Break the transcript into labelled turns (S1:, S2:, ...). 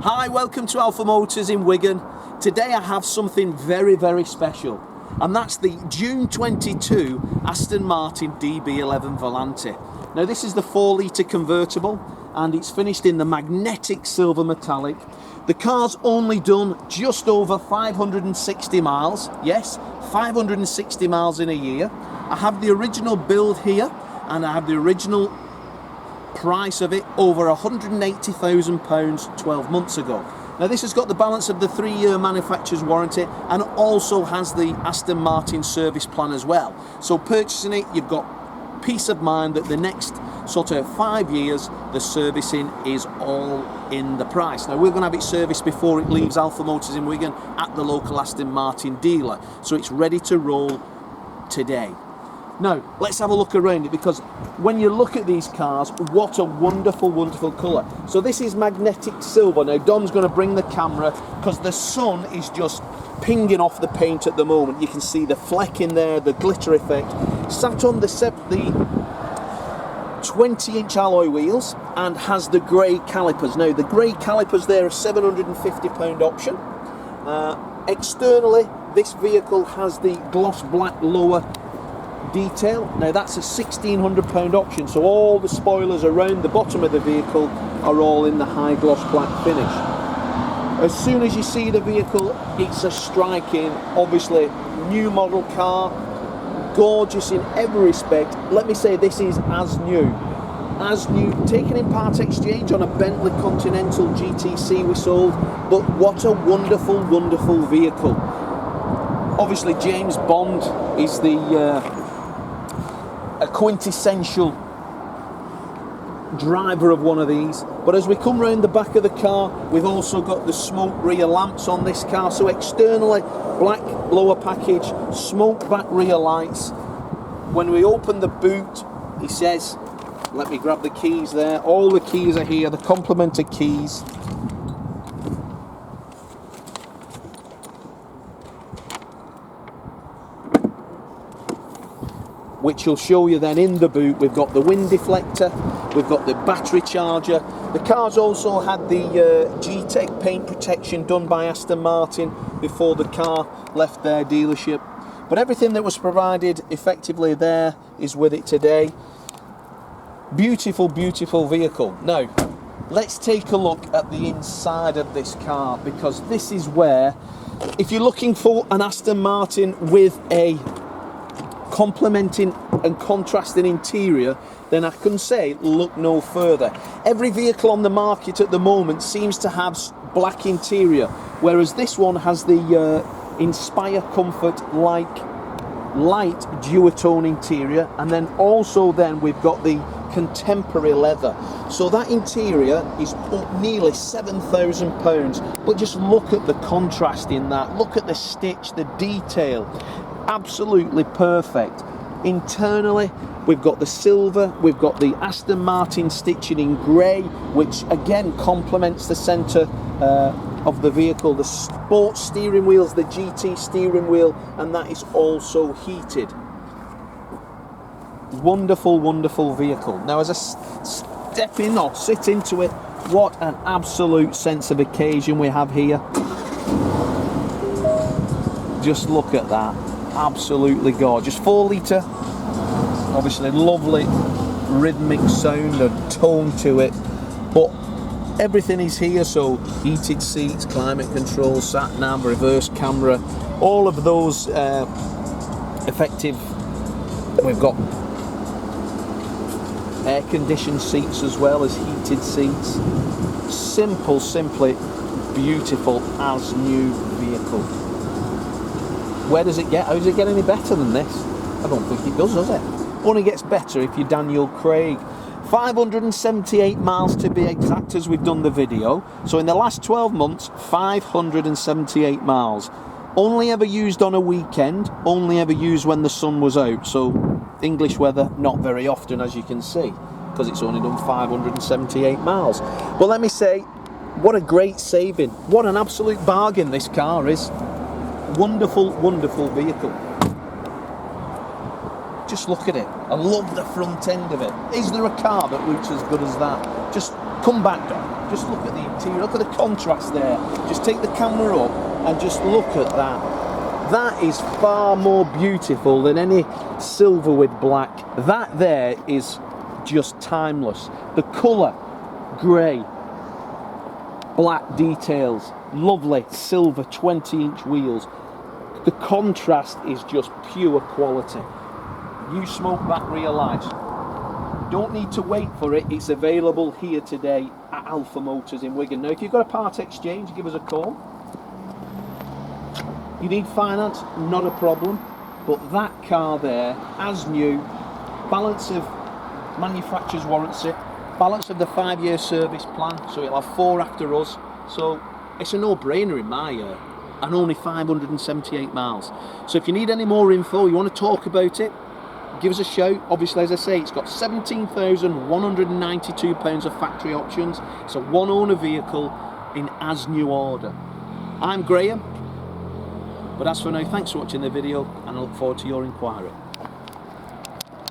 S1: Hi, welcome to Alpha Motors in Wigan. Today I have something very, very special, and that's the June 22 Aston Martin DB11 Volante. Now this is the 4-litre convertible and it's finished in the magnetic silver metallic. The car's only done just over 560 miles. Yes, 560 miles in a year. I have the original build here and I have the original price of it over £180,000 12 months ago. Now this has got the balance of the 3-year manufacturer's warranty and also has the Aston Martin service plan as well. So purchasing it, you've got peace of mind that the next sort of 5 years the servicing is all in the price. Now we're going to have it serviced before it leaves Alpha Motors in Wigan at the local Aston Martin dealer, so it's ready to roll today. Now, let's have a look around it, because when you look at these cars, what a wonderful, wonderful colour. So this is magnetic silver. Now, Dom's going to bring the camera, because the sun is just pinging off the paint at the moment. You can see the fleck in there, the glitter effect. Sat on the 20-inch alloy wheels and has the grey calipers. Now, the grey calipers there are £750 option. Externally, this vehicle has the gloss black lower detail. Now that's a £1,600 option, so all the spoilers around the bottom of the vehicle are all in the high gloss black finish. As soon as you see the vehicle, it's a striking, obviously new model car, gorgeous in every respect. Let me say this is as new, taken in part exchange on a Bentley Continental GTC we sold, but what a wonderful, wonderful vehicle. Obviously James Bond is a quintessential driver of one of these, but as we come round the back of the car, we've also got the smoke rear lamps on this car. So externally, black lower package, smoke back rear lights. When we open the boot, he says, let me grab the keys there, all the keys are here, the complementary keys. Which will show you then in the boot. We've got the wind deflector, we've got the battery charger. The car's also had the G Techniq paint protection done by Aston Martin before the car left their dealership. But everything that was provided effectively there is with it today. Beautiful, beautiful vehicle. Now, let's take a look at the inside of this car, because this is where, if you're looking for an Aston Martin with a complementing and contrasting interior, then I can say look no further. Every vehicle on the market at the moment seems to have black interior, whereas this one has the Inspire Comfort like light duotone interior, and then also then we've got the contemporary leather. So that interior is up nearly £7,000, but just look at the contrast in that. Look at the stitch, the detail. Absolutely perfect. Internally, we've got the silver, we've got the Aston Martin stitching in grey, which again complements the centre of the vehicle. The sports steering wheel's the GT steering wheel, and that is also heated. Wonderful, wonderful vehicle. Now, as I step in or sit into it, what an absolute sense of occasion we have here. Just look at that. Absolutely gorgeous. 4-litre, obviously lovely rhythmic sound and tone to it, but everything is here. So heated seats, climate control, sat nav, reverse camera, all of those effective. We've got air conditioned seats as well as heated seats. Simple, simply beautiful as new vehicle. Where does it get? How does it get any better than this? I don't think it does it? Only gets better if you're Daniel Craig. 578 miles to be exact as we've done the video. So in the last 12 months, 578 miles. Only ever used on a weekend, only ever used when the sun was out. So English weather, not very often, as you can see, because it's only done 578 miles. But let me say, what a great saving. What an absolute bargain this car is. Wonderful, wonderful vehicle. Just look at it. I love the front end of it. Is there a car that looks as good as that? Just come back, Dom. Just look at the interior, look at the contrast there. Just take the camera up and just look at that. That is far more beautiful than any silver with black. That there is just timeless. The colour, grey, black details, lovely silver 20-inch wheels. The contrast is just pure quality. New smoke back rear lights. Don't need to wait for it, it's available here today at Alpha Motors in Wigan. Now if you've got a part exchange, give us a call. You need finance, not a problem, but that car there, as new, balance of manufacturer's warranty, balance of the 5-year service plan, so it'll have 4 after us, so it's a no-brainer in my year, and only 578 miles. So if you need any more info, you want to talk about it, give us a shout. Obviously, as I say, it's got £17,192 of factory options. It's a one-owner vehicle in as new order. I'm Graham, but as for now, thanks for watching the video, and I look forward to your inquiry.